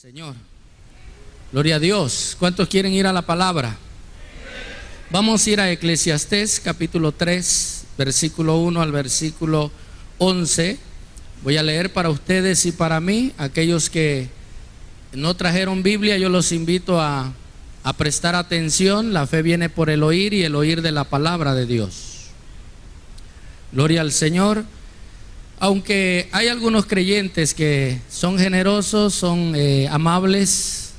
Señor, gloria a Dios. ¿Cuántos quieren ir a la palabra? Vamos a ir a Eclesiastés capítulo 3, versículo 1 al versículo 11. Voy a leer para ustedes y para mí. Aquellos que no trajeron Biblia, yo los invito a prestar atención. La fe viene por el oír y el oír de la palabra de Dios. Gloria al Señor. Aunque hay algunos creyentes que son generosos, son amables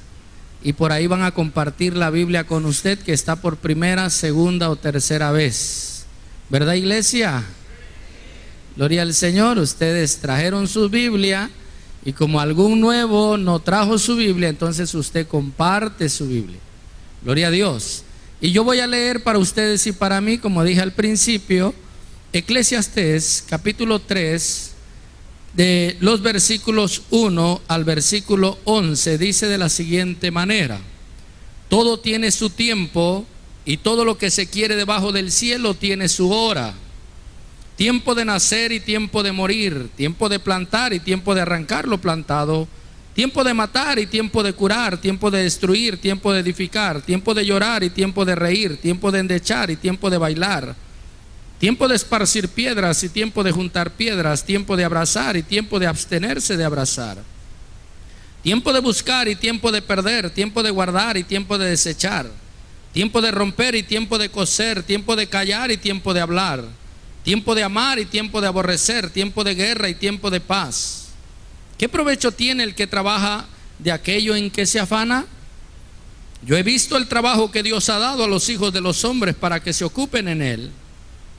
y por ahí van a compartir la Biblia con usted, que está por primera, segunda o tercera vez, ¿verdad, iglesia? Gloria al Señor. Ustedes trajeron su Biblia y como algún nuevo no trajo su Biblia, entonces usted comparte su Biblia. Gloria a Dios. Y yo voy a leer para ustedes y para mí, como dije al principio, Eclesiastés capítulo 3, de los versículos 1 al versículo 11, dice de la siguiente manera: todo tiene su tiempo y todo lo que se quiere debajo del cielo tiene su hora. Tiempo de nacer y tiempo de morir, tiempo de plantar y tiempo de arrancar lo plantado, tiempo de matar y tiempo de curar, tiempo de destruir, tiempo de edificar, tiempo de llorar y tiempo de reír, tiempo de endechar y tiempo de bailar, tiempo de esparcir piedras y tiempo de juntar piedras, tiempo de abrazar y tiempo de abstenerse de abrazar, tiempo de buscar y tiempo de perder, tiempo de guardar y tiempo de desechar, tiempo de romper y tiempo de coser, tiempo de callar y tiempo de hablar, tiempo de amar y tiempo de aborrecer, tiempo de guerra y tiempo de paz. ¿Qué provecho tiene el que trabaja de aquello en que se afana? Yo he visto el trabajo que Dios ha dado a los hijos de los hombres para que se ocupen en él.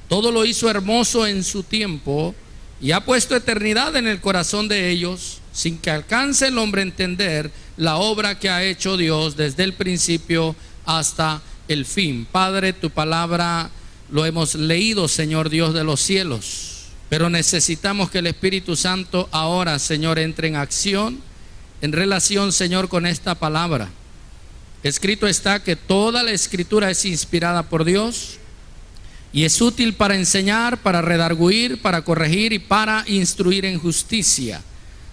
Todo lo hizo hermoso en su tiempo y ha puesto eternidad en el corazón de ellos, sin que alcance el hombre a entender la obra que ha hecho Dios desde el principio hasta el fin. Padre, tu palabra lo hemos leído, Señor Dios de los cielos, pero necesitamos que el Espíritu Santo ahora, Señor, entre en acción en relación, Señor, con esta palabra. Escrito está que toda la Escritura es inspirada por Dios y es útil para enseñar, para redarguir, para corregir y para instruir en justicia.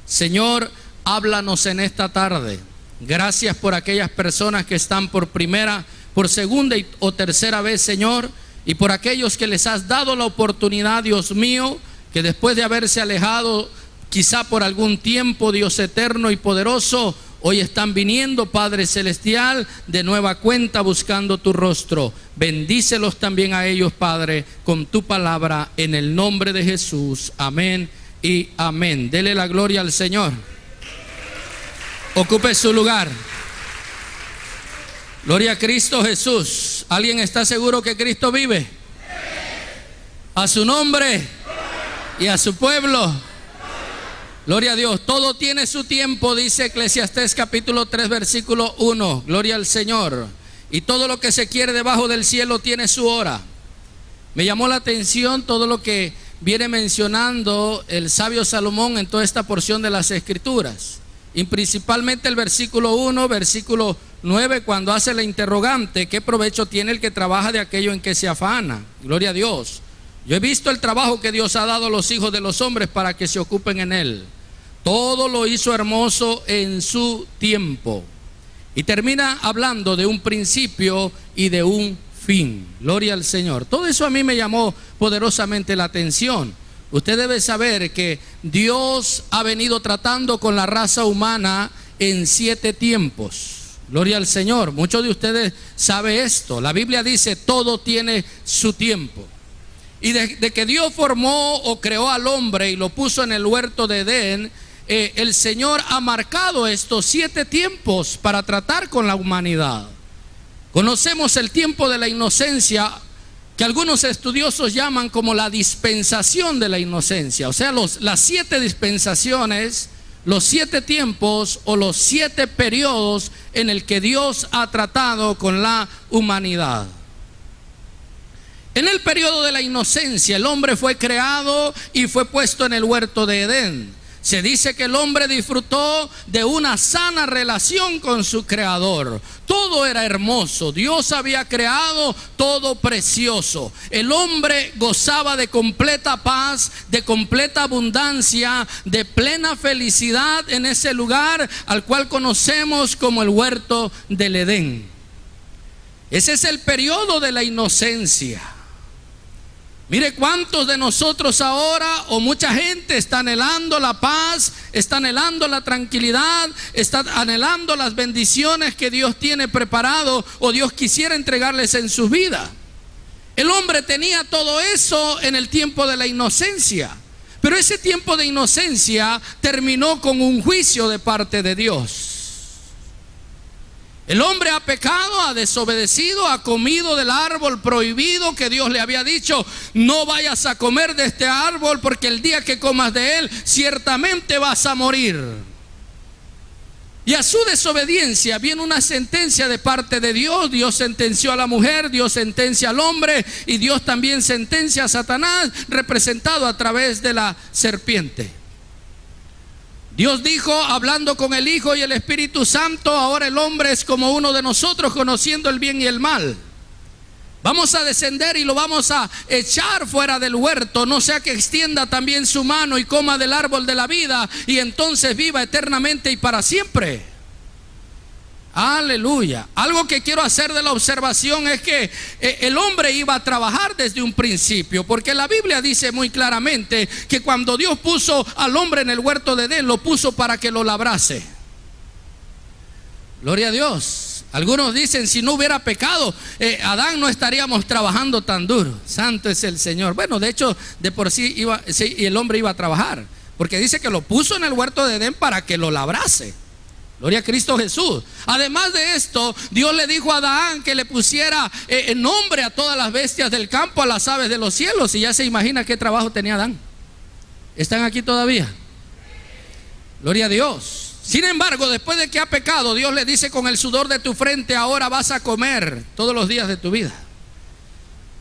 Señor, háblanos en esta tarde. Gracias por aquellas personas que están por primera, por segunda o tercera vez, Señor, y por aquellos que les has dado la oportunidad, Dios mío, que después de haberse alejado quizá por algún tiempo, Dios eterno y poderoso, hoy están viniendo, Padre Celestial, de nueva cuenta buscando tu rostro. Bendícelos también a ellos, Padre, con tu palabra, en el nombre de Jesús. Amén y amén. Dele la gloria al Señor. Ocupe su lugar. Gloria a Cristo Jesús. ¿Alguien está seguro que Cristo vive? A su nombre y a su pueblo. Gloria a Dios. Todo tiene su tiempo, dice Eclesiastés capítulo 3 versículo 1. Gloria al Señor. Y todo lo que se quiere debajo del cielo tiene su hora. Me llamó la atención todo lo que viene mencionando el sabio Salomón en toda esta porción de las Escrituras, y principalmente el versículo 1, versículo 9, cuando hace la interrogante: ¿qué provecho tiene el que trabaja de aquello en que se afana? Gloria a Dios. Yo he visto el trabajo que Dios ha dado a los hijos de los hombres para que se ocupen en él. Todo lo hizo hermoso en su tiempo. Y termina hablando de un principio y de un fin. Gloria al Señor. Todo eso a mí me llamó poderosamente la atención. Usted debe saber que Dios ha venido tratando con la raza humana en 7 tiempos. Gloria al Señor. Muchos de ustedes saben esto. La Biblia dice: todo tiene su tiempo. Y de que Dios formó o creó al hombre y lo puso en el huerto de Edén, el Señor ha marcado estos 7 tiempos para tratar con la humanidad. Conocemos el tiempo de la inocencia, que algunos estudiosos llaman como la dispensación de la inocencia. O sea, las 7 dispensaciones, los 7 tiempos o los 7 periodos en el que Dios ha tratado con la humanidad. En el periodo de la inocencia, el hombre fue creado y fue puesto en el huerto de Edén. Se dice que el hombre disfrutó de una sana relación con su creador. Todo era hermoso. Dios había creado todo precioso. El hombre gozaba de completa paz, de completa abundancia, de plena felicidad en ese lugar al cual conocemos como el huerto del Edén. Ese es el periodo de la inocencia. Mire cuántos de nosotros ahora, o mucha gente, está anhelando la paz, está anhelando la tranquilidad, está anhelando las bendiciones que Dios tiene preparado o Dios quisiera entregarles en su vida. El hombre tenía todo eso en el tiempo de la inocencia, pero ese tiempo de inocencia terminó con un juicio de parte de Dios. El hombre ha pecado, ha desobedecido, ha comido del árbol prohibido que Dios le había dicho: no vayas a comer de este árbol porque el día que comas de él ciertamente vas a morir. Y a su desobediencia viene una sentencia de parte de Dios. Dios sentenció a la mujer, Dios sentencia al hombre y Dios también sentencia a Satanás, representado a través de la serpiente. Dios dijo, hablando con el Hijo y el Espíritu Santo: ahora el hombre es como uno de nosotros, conociendo el bien y el mal. Vamos a descender y lo vamos a echar fuera del huerto, no sea que extienda también su mano y coma del árbol de la vida y entonces viva eternamente y para siempre. Aleluya. Algo que quiero hacer de la observación es que el hombre iba a trabajar desde un principio, porque la Biblia dice muy claramente que cuando Dios puso al hombre en el huerto de Edén, lo puso para que lo labrase. Gloria a Dios. Algunos dicen, si no hubiera pecado, Adán no estaríamos trabajando tan duro. Santo es el Señor. Bueno, de hecho, de por sí el hombre iba a trabajar, porque dice que lo puso en el huerto de Edén para que lo labrase. Gloria a Cristo Jesús. Además de esto, Dios le dijo a Adán que le pusiera nombre a todas las bestias del campo, a las aves de los cielos. Y ya se imagina qué trabajo tenía Adán. ¿Están aquí todavía? Gloria a Dios. Sin embargo, después de que ha pecado, Dios le dice: con el sudor de tu frente ahora vas a comer todos los días de tu vida.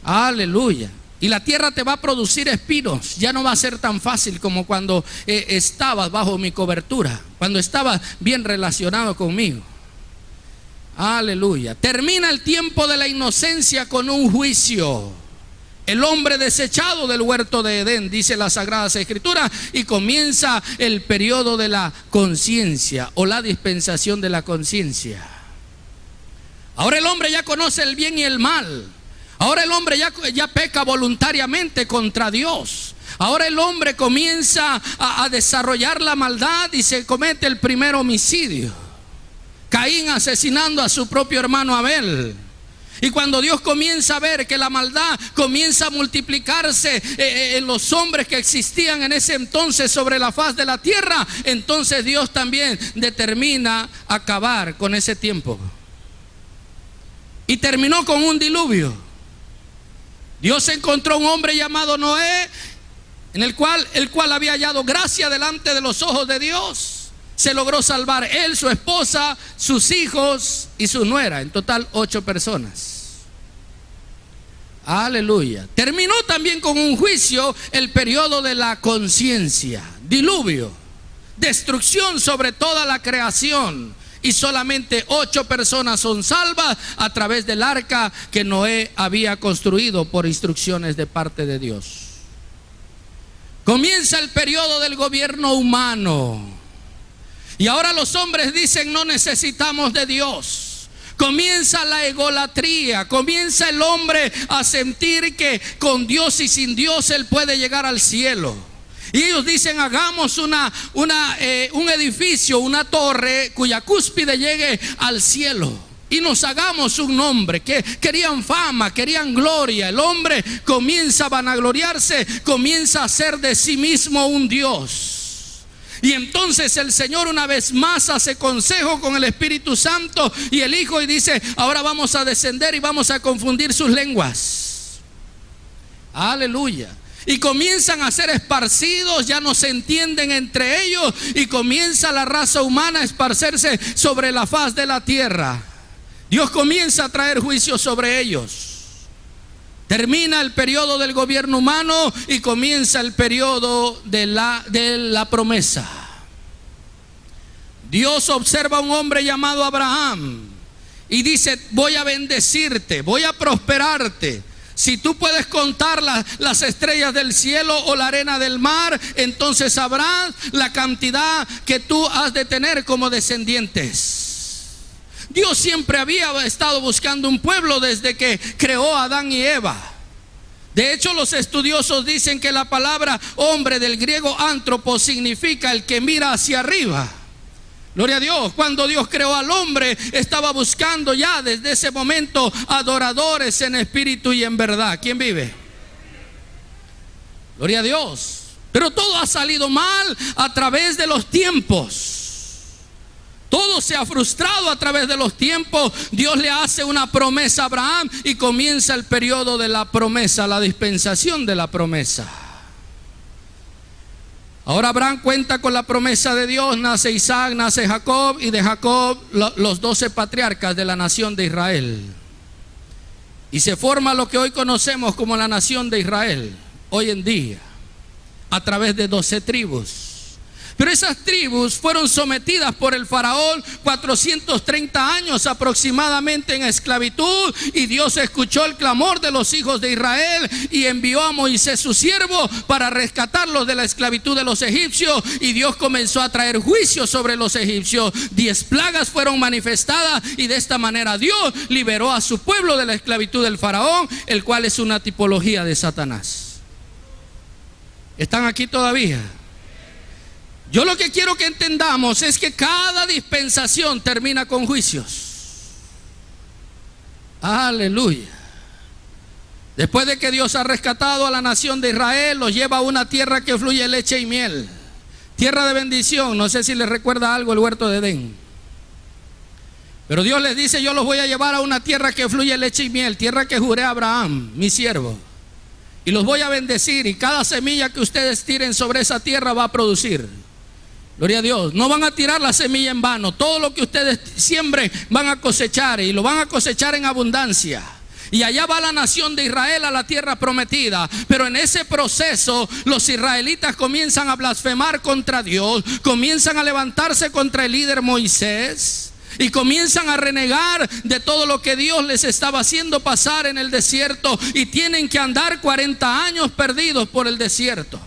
Aleluya. Y la tierra te va a producir espinos. Ya no va a ser tan fácil como cuando estabas bajo mi cobertura, cuando estabas bien relacionado conmigo. Aleluya. Termina el tiempo de la inocencia con un juicio. El hombre desechado del huerto de Edén, dice las Sagradas Escrituras, y comienza el periodo de la conciencia o la dispensación de la conciencia. Ahora el hombre ya conoce el bien y el mal. Ahora el hombre ya peca voluntariamente contra Dios. Ahora el hombre comienza a desarrollar la maldad y se comete el primer homicidio. Caín asesinando a su propio hermano Abel. Y cuando Dios comienza a ver que la maldad comienza a multiplicarse en los hombres que existían en ese entonces sobre la faz de la tierra, entonces Dios también determina acabar con ese tiempo. Y terminó con un diluvio. Dios encontró un hombre llamado Noé, en el cual había hallado gracia delante de los ojos de Dios. Se logró salvar él, su esposa, sus hijos y su nuera, en total 8 personas. Aleluya. Terminó también con un juicio el periodo de la conciencia, diluvio, destrucción sobre toda la creación. Y solamente 8 personas son salvas a través del arca que Noé había construido por instrucciones de parte de Dios. Comienza el periodo del gobierno humano. Y ahora los hombres dicen: no necesitamos de Dios. Comienza la egolatría. Comienza el hombre a sentir que con Dios y sin Dios él puede llegar al cielo. Y ellos dicen: hagamos un edificio, una torre cuya cúspide llegue al cielo y nos hagamos un nombre. Que querían fama, querían gloria. El hombre comienza a vanagloriarse, comienza a hacer de sí mismo un Dios. Y entonces el Señor una vez más hace consejo con el Espíritu Santo y el Hijo y dice: ahora vamos a descender y vamos a confundir sus lenguas. Aleluya. Y comienzan a ser esparcidos, ya no se entienden entre ellos, y comienza la raza humana a esparcerse sobre la faz de la tierra. Dios comienza a traer juicio sobre ellos. Termina el periodo del gobierno humano y comienza el periodo de la promesa. Dios observa a un hombre llamado Abraham y dice: voy a bendecirte, voy a prosperarte. Si tú puedes contar las estrellas del cielo o la arena del mar, entonces sabrás la cantidad que tú has de tener como descendientes. Dios siempre había estado buscando un pueblo desde que creó a Adán y Eva. De hecho, los estudiosos dicen que la palabra hombre del griego antropo significa el que mira hacia arriba. Gloria a Dios. Cuando Dios creó al hombre, estaba buscando ya desde ese momento adoradores en espíritu y en verdad. ¿Quién vive? Gloria a Dios. Pero todo ha salido mal a través de los tiempos. Todo se ha frustrado a través de los tiempos. Dios le hace una promesa a Abraham y comienza el periodo de la promesa, la dispensación de la promesa. Ahora Abraham cuenta con la promesa de Dios. Nace Isaac, nace Jacob, y de Jacob los 12 patriarcas de la nación de Israel. Y se forma lo que hoy conocemos como la nación de Israel, hoy en día, a través de 12 tribus. Pero esas tribus fueron sometidas por el faraón 430 años aproximadamente en esclavitud, y Dios escuchó el clamor de los hijos de Israel y envió a Moisés su siervo para rescatarlos de la esclavitud de los egipcios, y Dios comenzó a traer juicio sobre los egipcios. 10 plagas fueron manifestadas y de esta manera Dios liberó a su pueblo de la esclavitud del faraón, el cual es una tipología de Satanás. ¿Están aquí todavía? Yo lo que quiero que entendamos es que cada dispensación termina con juicios. Aleluya. Después de que Dios ha rescatado a la nación de Israel, los lleva a una tierra que fluye leche y miel, tierra de bendición. No sé si les recuerda algo el huerto de Edén. Pero Dios les dice: yo los voy a llevar a una tierra que fluye leche y miel, tierra que juré a Abraham, mi siervo, y los voy a bendecir, y cada semilla que ustedes tiren sobre esa tierra va a producir. Gloria a Dios. No van a tirar la semilla en vano. Todo lo que ustedes siembren van a cosechar, y lo van a cosechar en abundancia. Y allá va la nación de Israel a la tierra prometida. Pero en ese proceso los israelitas comienzan a blasfemar contra Dios, comienzan a levantarse contra el líder Moisés, y comienzan a renegar de todo lo que Dios les estaba haciendo pasar en el desierto, y tienen que andar 40 años perdidos por el desierto.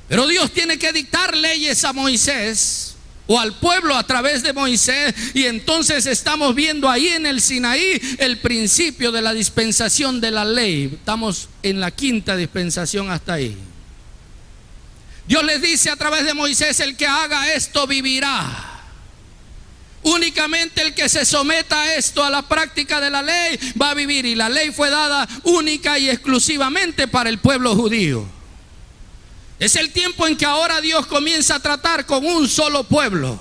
Pero Dios tiene que dictar leyes a Moisés o al pueblo a través de Moisés, y entonces estamos viendo ahí en el Sinaí el principio de la dispensación de la ley. Estamos en la 5ª dispensación hasta ahí. Dios les dice a través de Moisés: el que haga esto vivirá. Únicamente el que se someta a esto, a la práctica de la ley, va a vivir. Y la ley fue dada única y exclusivamente para el pueblo judío. Es el tiempo en que ahora Dios comienza a tratar con un solo pueblo,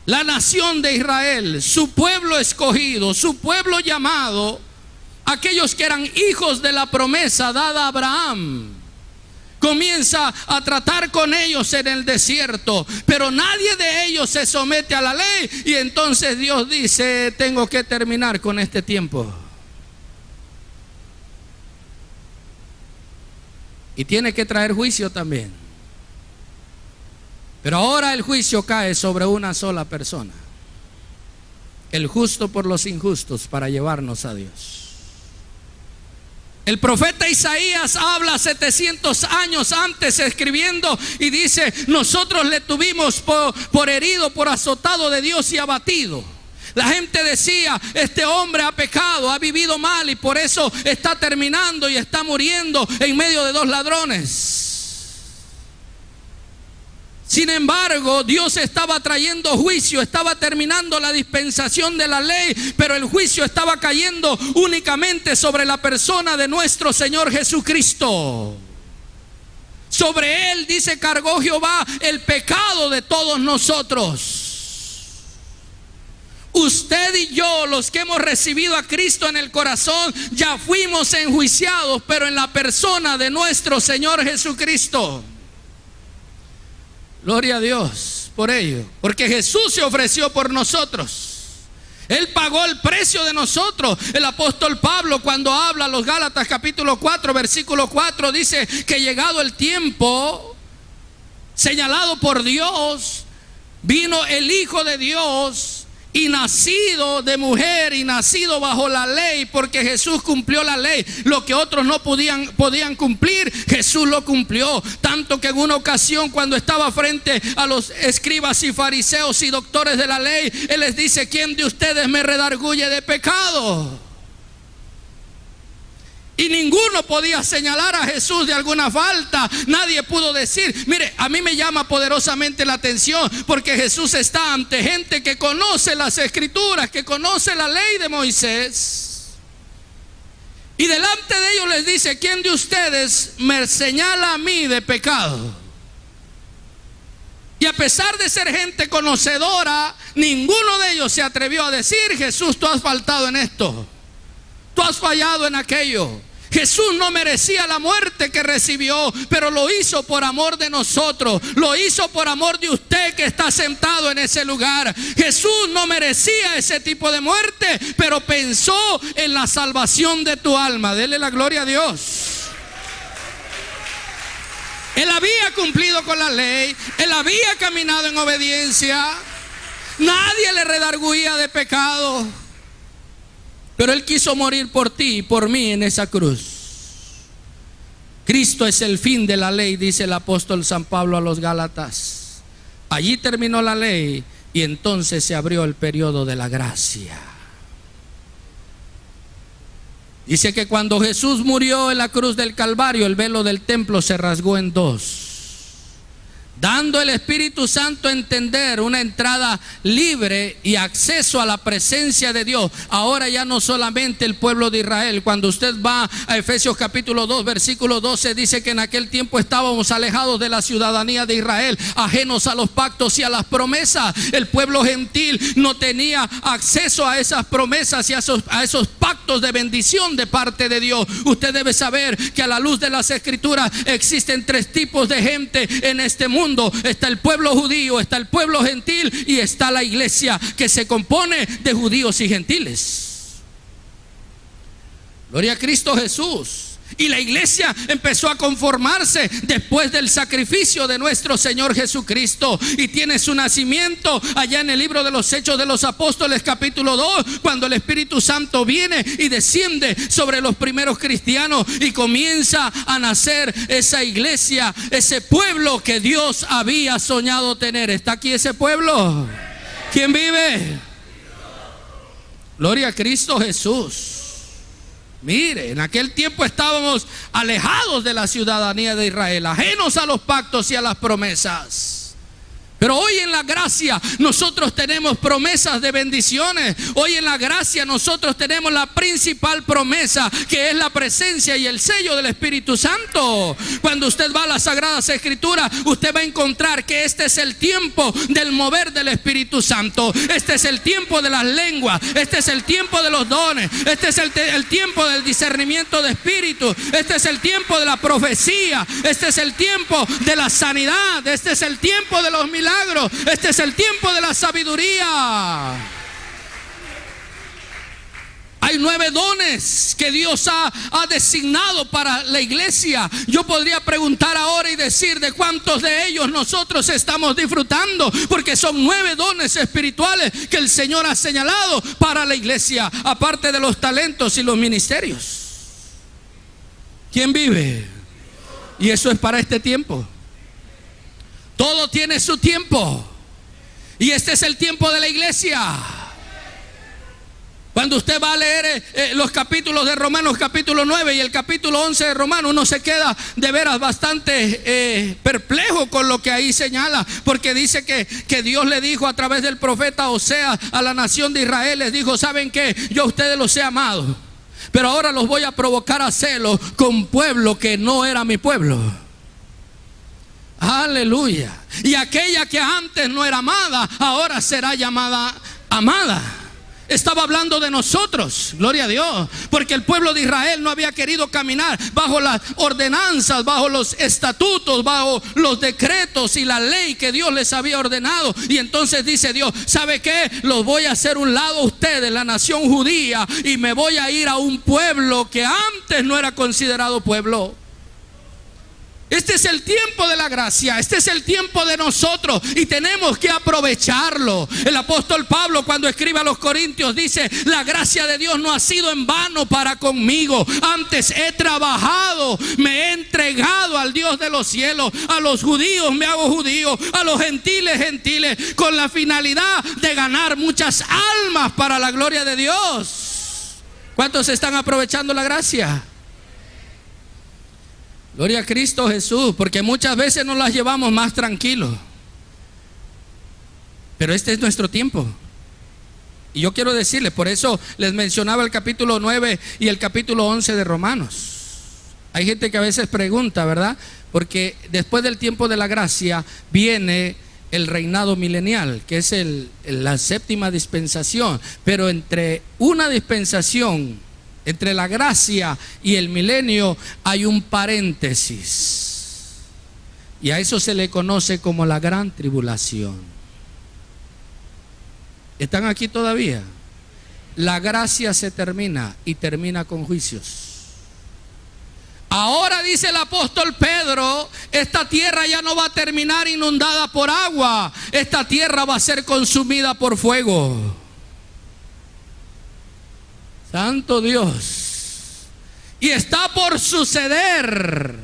la nación de Israel, su pueblo escogido, su pueblo llamado, aquellos que eran hijos de la promesa dada a Abraham. Comienza a tratar con ellos en el desierto, pero nadie de ellos se somete a la ley, y entonces Dios dice: tengo que terminar con este tiempo. Y tiene que traer juicio también. Pero ahora el juicio cae sobre una sola persona: el justo por los injustos, para llevarnos a Dios. El profeta Isaías habla 700 años antes escribiendo y dice: nosotros le tuvimos por herido, por azotado de Dios y abatido. La gente decía: este hombre ha pecado, ha vivido mal, y por eso está terminando y está muriendo en medio de 2 ladrones. Sin embargo, Dios estaba trayendo juicio, estaba terminando la dispensación de la ley, pero el juicio estaba cayendo únicamente sobre la persona de nuestro Señor Jesucristo. Sobre él, dice, cargó Jehová el pecado de todos nosotros. Usted y yo, los que hemos recibido a Cristo en el corazón, ya fuimos enjuiciados, pero en la persona de nuestro Señor Jesucristo. Gloria a Dios por ello, porque Jesús se ofreció por nosotros. Él pagó el precio de nosotros. El apóstol Pablo, cuando habla a los Gálatas capítulo 4 versículo 4, dice que llegado el tiempo señalado por Dios, vino el Hijo de Dios, y nacido de mujer y nacido bajo la ley, porque Jesús cumplió la ley. Lo que otros no podían cumplir, Jesús lo cumplió. Tanto que en una ocasión, cuando estaba frente a los escribas y fariseos y doctores de la ley, Él les dice: ¿quién de ustedes me redarguye de pecado? Y ninguno podía señalar a Jesús de alguna falta. Nadie pudo decir. Mire, a mí me llama poderosamente la atención, porque Jesús está ante gente que conoce las Escrituras, que conoce la ley de Moisés. Y delante de ellos les dice: ¿quién de ustedes me señala a mí de pecado? Y a pesar de ser gente conocedora, ninguno de ellos se atrevió a decir: Jesús, tú has faltado en esto, tú has fallado en aquello. Jesús no merecía la muerte que recibió, pero lo hizo por amor de nosotros. Lo hizo por amor de usted que está sentado en ese lugar. Jesús no merecía ese tipo de muerte, pero pensó en la salvación de tu alma. Dele la gloria a Dios. Él había cumplido con la ley. Él había caminado en obediencia. Nadie le redarguía de pecado. Pero Él quiso morir por ti y por mí en esa cruz. Cristo es el fin de la ley, dice el apóstol San Pablo a los Gálatas. Allí terminó la ley y entonces se abrió el periodo de la gracia. Dice que cuando Jesús murió en la cruz del Calvario, el velo del templo se rasgó en dos, dando el Espíritu Santo a entender una entrada libre y acceso a la presencia de Dios. Ahora ya no solamente el pueblo de Israel. Cuando usted va a Efesios capítulo 2 versículo 12, dice que en aquel tiempo estábamos alejados de la ciudadanía de Israel, ajenos a los pactos y a las promesas. El pueblo gentil no tenía acceso a esas promesas y a esos pactos de bendición de parte de Dios. Usted debe saber que a la luz de las Escrituras existen tres tipos de gente en este mundo. Está el pueblo judío, está el pueblo gentil y está la iglesia, que se compone de judíos y gentiles. Gloria a Cristo Jesús. Y la iglesia empezó a conformarse después del sacrificio de nuestro Señor Jesucristo, y tiene su nacimiento allá en el libro de los Hechos de los Apóstoles capítulo 2, cuando el Espíritu Santo viene y desciende sobre los primeros cristianos y comienza a nacer esa iglesia, ese pueblo que Dios había soñado tener. ¿Está aquí ese pueblo? ¿Quién vive? Gloria a Cristo Jesús. Mire, en aquel tiempo estábamos alejados de la ciudadanía de Israel, ajenos a los pactos y a las promesas. Pero hoy en la gracia nosotros tenemos promesas de bendiciones. Hoy en la gracia nosotros tenemos la principal promesa, que es la presencia y el sello del Espíritu Santo. Cuando usted va a las Sagradas Escrituras, usted va a encontrar que este es el tiempo del mover del Espíritu Santo. Este es el tiempo de las lenguas. Este es el tiempo de los dones. Este es el tiempo del discernimiento de espíritu. Este es el tiempo de la profecía. Este es el tiempo de la sanidad. Este es el tiempo de los milagros. Este es el tiempo de la sabiduría. Hay 9 dones que Dios ha designado para la iglesia. Yo podría preguntar ahora y decir de cuántos de ellos nosotros estamos disfrutando, porque son 9 dones espirituales que el Señor ha señalado para la iglesia, aparte de los talentos y los ministerios. ¿Quién vive? Y eso es para este tiempo. Todo tiene su tiempo, y este es el tiempo de la iglesia. Cuando usted va a leer los capítulos de Romanos capítulo 9 y el capítulo 11 de Romanos, uno se queda de veras bastante perplejo con lo que ahí señala, porque dice que Dios le dijo a través del profeta Oseas a la nación de Israel, les dijo: ¿saben qué? Yo a ustedes los he amado, pero ahora los voy a provocar a celo con pueblo que no era mi pueblo. Aleluya. Y aquella que antes no era amada, ahora será llamada amada. Estaba hablando de nosotros, gloria a Dios, porque el pueblo de Israel no había querido caminar bajo las ordenanzas, bajo los estatutos, bajo los decretos y la ley que Dios les había ordenado. Y entonces dice Dios: ¿sabe qué? Los voy a hacer un lado a ustedes, la nación judía, y me voy a ir a un pueblo que antes no era considerado pueblo. Este es el tiempo de la gracia, este es el tiempo de nosotros y tenemos que aprovecharlo. El apóstol Pablo, cuando escribe a los Corintios, dice: la gracia de Dios no ha sido en vano para conmigo, antes he trabajado, me he entregado al Dios de los cielos. A los judíos me hago judío, a los gentiles gentiles, con la finalidad de ganar muchas almas para la gloria de Dios. ¿Cuántos están aprovechando la gracia? Gloria a Cristo Jesús, porque muchas veces nos las llevamos más tranquilos. Pero este es nuestro tiempo. Y yo quiero decirles, por eso les mencionaba el capítulo 9 y el capítulo 11 de Romanos. Hay gente que a veces pregunta, ¿verdad? Porque después del tiempo de la gracia viene el reinado milenial, que es la séptima dispensación. Pero entre una dispensación, entre la gracia y el milenio, hay un paréntesis. Y a eso se le conoce como la gran tribulación. ¿Están aquí todavía? La gracia se termina y termina con juicios. Ahora dice el apóstol Pedro: esta tierra ya no va a terminar inundada por agua, esta tierra va a ser consumida por fuego. Santo Dios. Y está por suceder.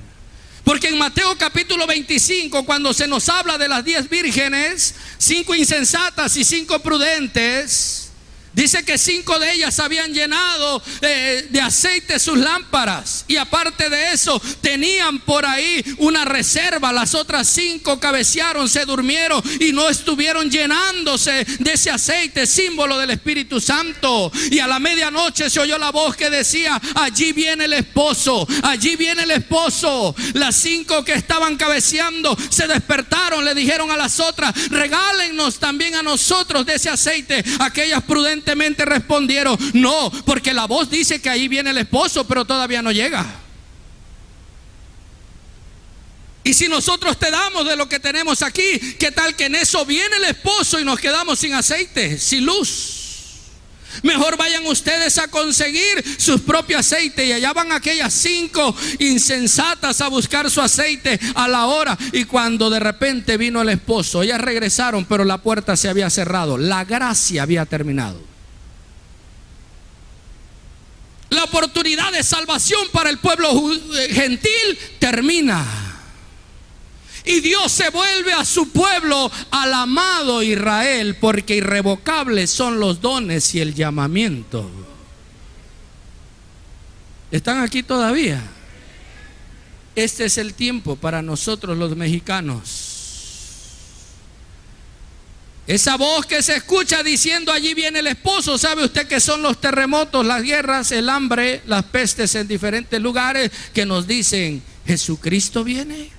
Porque en Mateo capítulo 25, cuando se nos habla de las 10 vírgenes, 5 insensatas y 5 prudentes, dice que 5 de ellas habían llenado de aceite sus lámparas. Y aparte de eso, tenían por ahí una reserva. Las otras 5 cabecearon, se durmieron y no estuvieron llenándose de ese aceite, símbolo del Espíritu Santo. Y a la medianoche se oyó la voz que decía: allí viene el esposo, allí viene el esposo. Las 5 que estaban cabeceando se despertaron, le dijeron a las otras: regálennos también a nosotros de ese aceite. Aquellas prudentes respondieron: no, porque la voz dice que ahí viene el esposo, pero todavía no llega. Y si nosotros te damos de lo que tenemos aquí, ¿qué tal que en eso viene el esposo y nos quedamos sin aceite, sin luz? Mejor vayan ustedes a conseguir su propio aceite. Y allá van aquellas 5 insensatas a buscar su aceite a la hora. Y cuando de repente vino el esposo, ellas regresaron, pero la puerta se había cerrado. La gracia había terminado. La oportunidad de salvación para el pueblo gentil termina. Y Dios se vuelve a su pueblo, al amado Israel, porque irrevocables son los dones y el llamamiento. ¿Están aquí todavía? Este es el tiempo para nosotros los mexicanos. Esa voz que se escucha diciendo: allí viene el esposo. ¿Sabe usted que son los terremotos, las guerras, el hambre, las pestes en diferentes lugares que nos dicen: Jesucristo viene?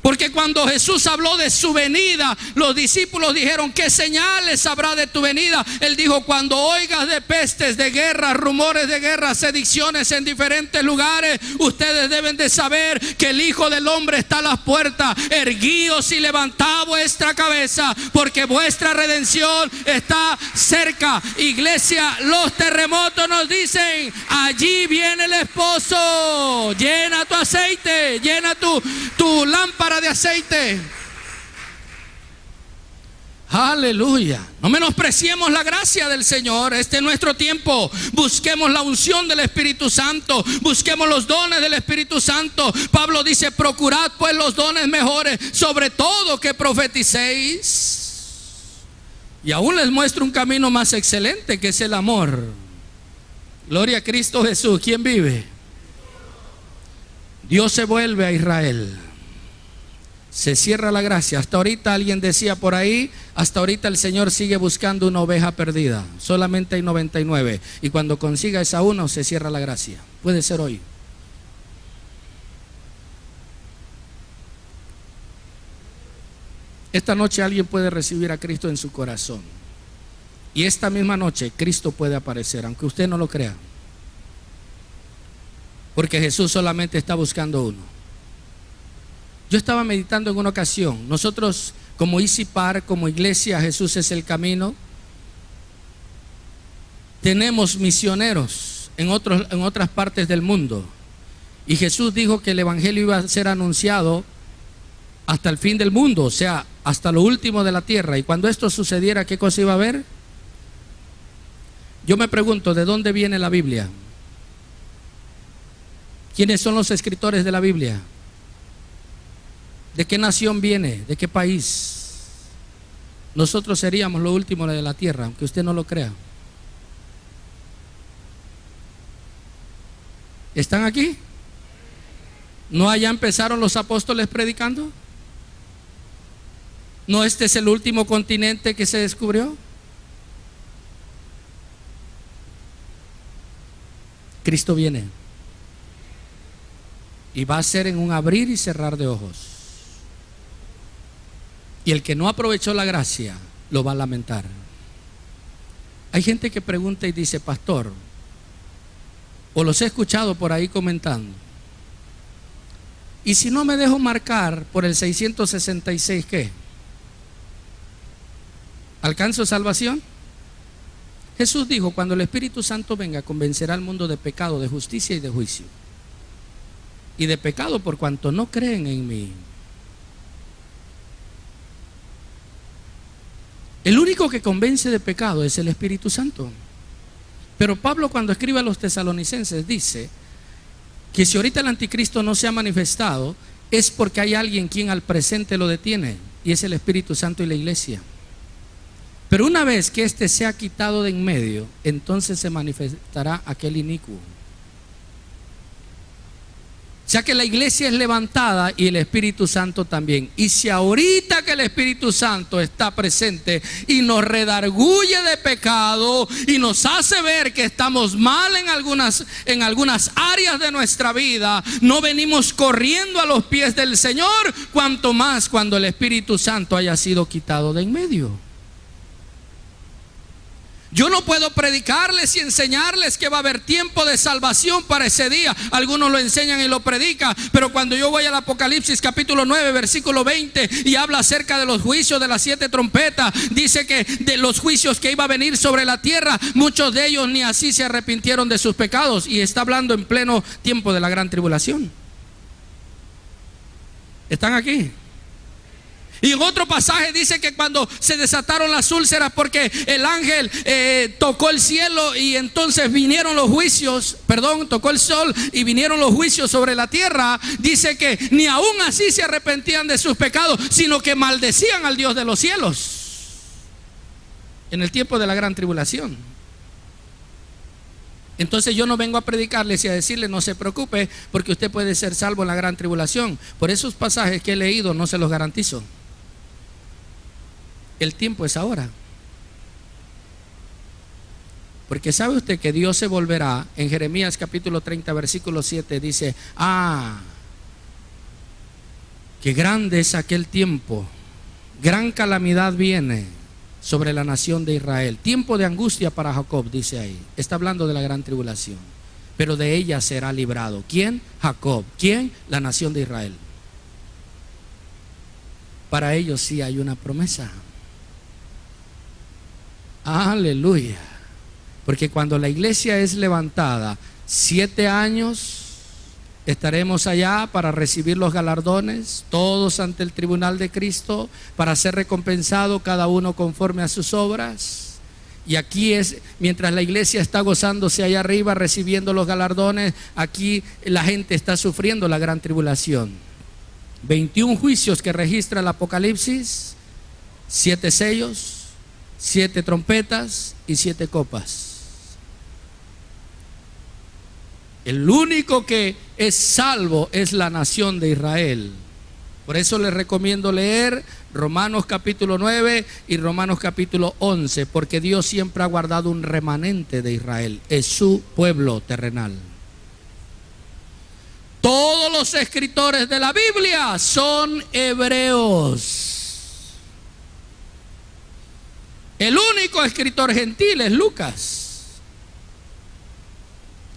Porque cuando Jesús habló de su venida, los discípulos dijeron: ¿qué señales habrá de tu venida? Él dijo: cuando oigas de pestes, de guerras, rumores de guerras, sediciones en diferentes lugares, ustedes deben de saber que el Hijo del Hombre está a las puertas. Erguíos y levantad vuestra cabeza, porque vuestra redención está cerca. Iglesia, los terremotos nos dicen: allí viene el esposo. Llena tu aceite, llena tu lámpara de aceite. Aleluya. No menospreciemos la gracia del Señor. Este es nuestro tiempo. Busquemos la unción del Espíritu Santo. Busquemos los dones del Espíritu Santo. Pablo dice: procurad pues los dones mejores, sobre todo que profeticéis. Y aún les muestro un camino más excelente, que es el amor. Gloria a Cristo Jesús. ¿Quién vive? Dios se vuelve a Israel. Se cierra la gracia. Hasta ahorita alguien decía por ahí: hasta ahorita el Señor sigue buscando una oveja perdida. Solamente hay 99. Y cuando consiga esa una, se cierra la gracia. Puede ser hoy. Esta noche alguien puede recibir a Cristo en su corazón. Y esta misma noche Cristo puede aparecer, aunque usted no lo crea. Porque Jesús solamente está buscando uno. Yo estaba meditando en una ocasión. Nosotros como Easy Park, como iglesia Jesús es el camino, tenemos misioneros en otras partes del mundo. Y Jesús dijo que el evangelio iba a ser anunciado hasta el fin del mundo, o sea, hasta lo último de la tierra. Y cuando esto sucediera, ¿qué cosa iba a haber? Yo me pregunto, ¿de dónde viene la Biblia? ¿Quiénes son los escritores de la Biblia? ¿De qué nación viene? ¿De qué país? Nosotros seríamos lo último de la tierra, aunque usted no lo crea. ¿Están aquí? ¿No allá empezaron los apóstoles predicando? ¿No este es el último continente que se descubrió? Cristo viene. Y va a ser en un abrir y cerrar de ojos. Y el que no aprovechó la gracia lo va a lamentar. Hay gente que pregunta y dice, pastor, o los he escuchado por ahí comentando, ¿y si no me dejo marcar por el 666, qué? ¿Alcanzo salvación? Jesús dijo, cuando el Espíritu Santo venga, convencerá al mundo de pecado, de justicia y de juicio. Y de pecado por cuanto no creen en mí. El único que convence de pecado es el Espíritu Santo. Pero Pablo, cuando escribe a los tesalonicenses, dice que si ahorita el anticristo no se ha manifestado, es porque hay alguien quien al presente lo detiene, y es el Espíritu Santo y la iglesia. Pero una vez que éste sea quitado de en medio, entonces se manifestará aquel inicuo. O sea que la iglesia es levantada y el Espíritu Santo también. Y si ahorita que el Espíritu Santo está presente y nos redarguye de pecado y nos hace ver que estamos mal en algunas áreas de nuestra vida, no venimos corriendo a los pies del Señor, cuanto más cuando el Espíritu Santo haya sido quitado de en medio. Yo no puedo predicarles y enseñarles que va a haber tiempo de salvación para ese día. Algunos lo enseñan y lo predican, pero cuando yo voy al Apocalipsis capítulo 9 versículo 20 y habla acerca de los juicios de las 7 trompetas, dice que de los juicios que iba a venir sobre la tierra, muchos de ellos ni así se arrepintieron de sus pecados, y está hablando en pleno tiempo de la gran tribulación. ¿Están aquí? Y en otro pasaje dice que cuando se desataron las úlceras porque el ángel tocó el cielo y entonces vinieron los juicios, tocó el sol y vinieron los juicios sobre la tierra, dice que ni aún así se arrepentían de sus pecados, sino que maldecían al Dios de los cielos en el tiempo de la gran tribulación. Entonces yo no vengo a predicarles y a decirles no se preocupe porque usted puede ser salvo en la gran tribulación. Por esos pasajes que he leído no se los garantizo. El tiempo es ahora. Porque sabe usted que Dios se volverá. En Jeremías capítulo 30 versículo 7 dice, qué grande es aquel tiempo, gran calamidad viene sobre la nación de Israel, tiempo de angustia para Jacob, dice ahí. Está hablando de la gran tribulación, pero de ella será librado. ¿Quién? Jacob. ¿Quién? La nación de Israel. Para ellos sí hay una promesa. Aleluya. Porque cuando la iglesia es levantada, 7 años estaremos allá para recibir los galardones, todos ante el tribunal de Cristo, para ser recompensado cada uno conforme a sus obras. Y aquí es, mientras la iglesia está gozándose allá arriba recibiendo los galardones, aquí la gente está sufriendo la gran tribulación. 21 juicios que registra el Apocalipsis, 7 sellos, 7 trompetas y 7 copas. El único que es salvo es la nación de Israel. Por eso les recomiendo leer Romanos capítulo 9 y Romanos capítulo 11, porque Dios siempre ha guardado un remanente de Israel. Es su pueblo terrenal. Todos los escritores de la Biblia son hebreos. El único escritor gentil es Lucas,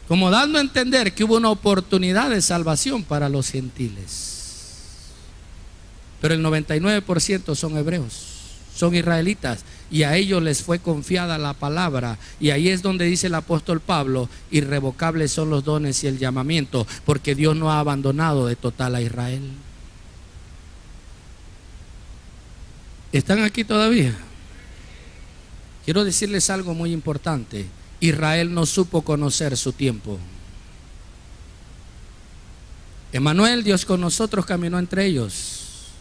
como dando a entender que hubo una oportunidad de salvación para los gentiles. Pero el 99% son hebreos, son israelitas, y a ellos les fue confiada la palabra. Y ahí es donde dice el apóstol Pablo: irrevocables son los dones y el llamamiento, porque Dios no ha abandonado de total a Israel. ¿Están aquí todavía? Quiero decirles algo muy importante: Israel no supo conocer su tiempo. Emmanuel, Dios con nosotros, caminó entre ellos,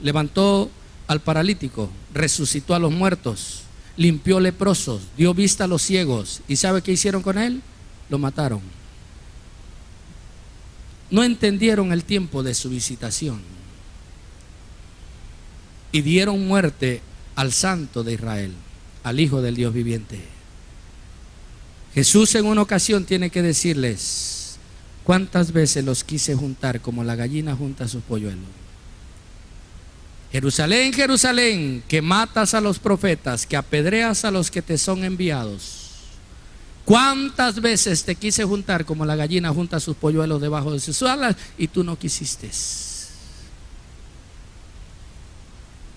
levantó al paralítico, resucitó a los muertos, limpió leprosos, dio vista a los ciegos. ¿Y sabe qué hicieron con él? Lo mataron. No entendieron el tiempo de su visitación y dieron muerte al Santo de Israel, al Hijo del Dios viviente. Jesús en una ocasión tiene que decirles: ¿cuántas veces los quise juntar como la gallina junta sus polluelos? Jerusalén, Jerusalén, que matas a los profetas, que apedreas a los que te son enviados. ¿Cuántas veces te quise juntar como la gallina junta sus polluelos debajo de sus alas y tú no quisiste?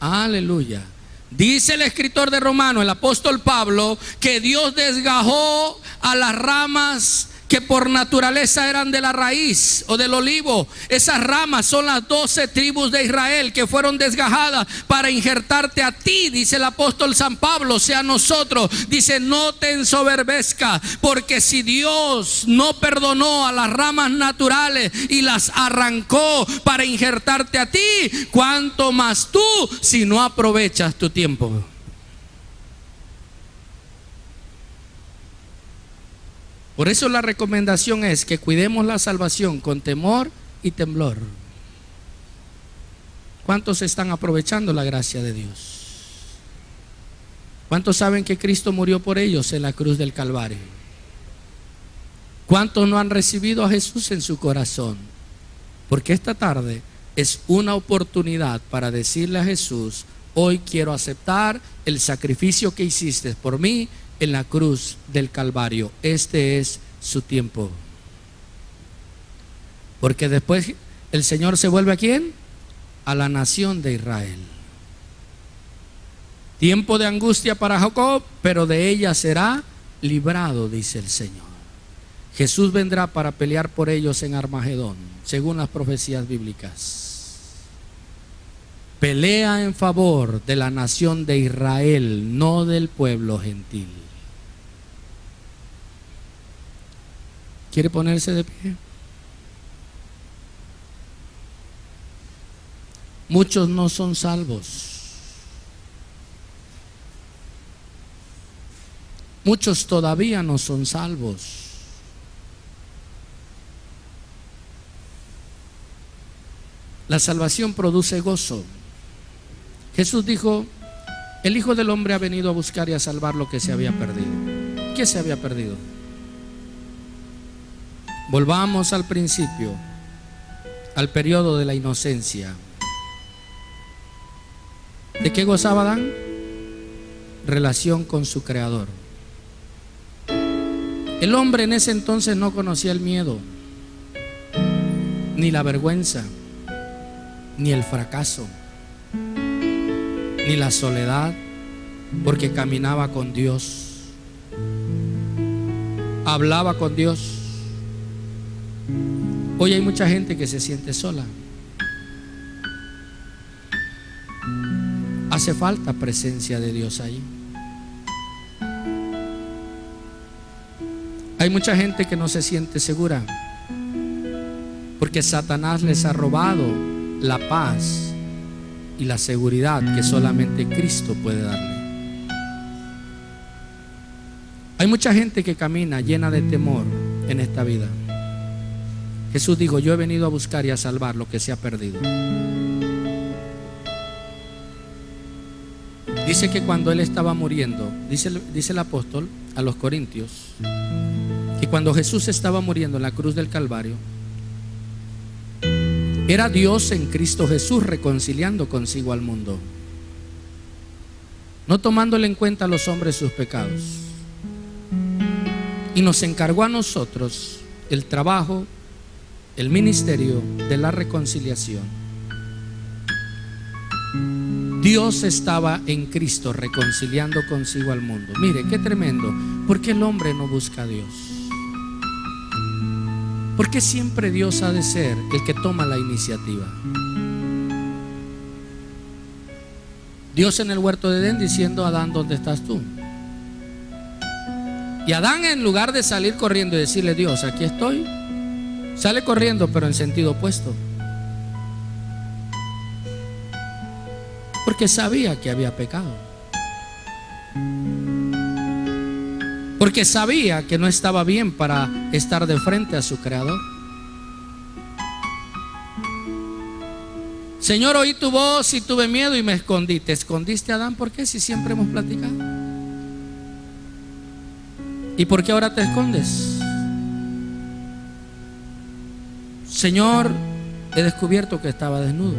Aleluya. Dice el escritor de Romanos, el apóstol Pablo, que Dios desgajó a las ramas que por naturaleza eran de la raíz o del olivo. Esas ramas son las 12 tribus de Israel que fueron desgajadas para injertarte a ti, dice el apóstol San Pablo, o sea, nosotros. Dice: no te ensoberbezcas, porque si Dios no perdonó a las ramas naturales y las arrancó para injertarte a ti, ¿cuánto más tú si no aprovechas tu tiempo? Por eso la recomendación es que cuidemos la salvación con temor y temblor. ¿Cuántos están aprovechando la gracia de Dios? ¿Cuántos saben que Cristo murió por ellos en la cruz del Calvario? ¿Cuántos no han recibido a Jesús en su corazón? Porque esta tarde es una oportunidad para decirle a Jesús: hoy quiero aceptar el sacrificio que hiciste por mí en la cruz del Calvario. Este es su tiempo. Porque después el Señor se vuelve ¿a quién? A la nación de Israel. Tiempo de angustia para Jacob, pero de ella será librado, dice el Señor. Jesús vendrá para pelear por ellos en Armagedón, según las profecías bíblicas. Pelea en favor de la nación de Israel, no del pueblo gentil. ¿Quiere ponerse de pie? Muchos no son salvos. Muchos todavía no son salvos. La salvación produce gozo. Jesús dijo: el Hijo del Hombre ha venido a buscar y a salvar lo que se había perdido. ¿Qué se había perdido? Volvamos al principio, al periodo de la inocencia. ¿De qué gozaba Adán? Relación con su Creador. El hombre en ese entonces no conocía el miedo, ni la vergüenza, ni el fracaso, ni la soledad, porque caminaba con Dios, hablaba con Dios. Hoy hay mucha gente que se siente sola. Hace falta presencia de Dios ahí. Hay mucha gente que no se siente segura porque Satanás les ha robado la paz y la seguridad que solamente Cristo puede darle. Hay mucha gente que camina llena de temor en esta vida. Jesús dijo: yo he venido a buscar y a salvar lo que se ha perdido. Dice que cuando Él estaba muriendo, dice el apóstol a los Corintios, que cuando Jesús estaba muriendo en la cruz del Calvario, era Dios en Cristo Jesús reconciliando consigo al mundo. no tomándole en cuenta a los hombres sus pecados. Y nos encargó a nosotros el trabajo, el ministerio de la reconciliación. Dios estaba en Cristo reconciliando consigo al mundo. Mire, qué tremendo. ¿Por qué el hombre no busca a Dios? ¿Por qué siempre Dios ha de ser el que toma la iniciativa? Dios en el huerto de Edén diciendo: Adán, ¿dónde estás tú? Y Adán, en lugar de salir corriendo y decirle: Dios, aquí estoy, sale corriendo, pero en sentido opuesto, porque sabía que había pecado, porque sabía que no estaba bien para estar de frente a su Creador. Señor, oí tu voz y tuve miedo y me escondí. ¿Te escondiste, Adán? ¿Por qué? Si siempre hemos platicado. ¿Y por qué ahora te escondes? Señor, he descubierto que estaba desnudo.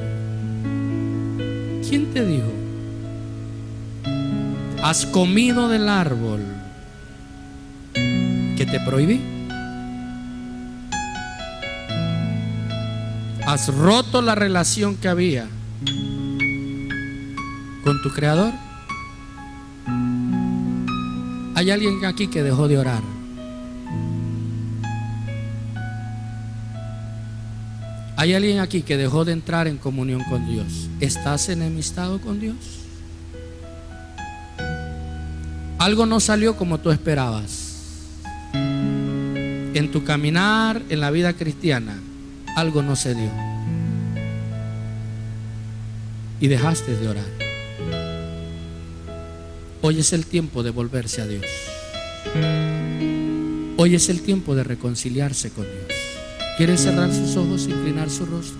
¿Quién te dijo? ¿Has comido del árbol que te prohibí? ¿Has roto la relación que había con tu Creador? Hay alguien aquí que dejó de orar. Hay alguien aquí que dejó de entrar en comunión con Dios. ¿Estás enemistado con Dios? Algo no salió como tú esperabas. En tu caminar, en la vida cristiana, algo no se dio. Y dejaste de orar. Hoy es el tiempo de volverse a Dios. Hoy es el tiempo de reconciliarse con Dios. ¿Quiere cerrar sus ojos e inclinar su rostro?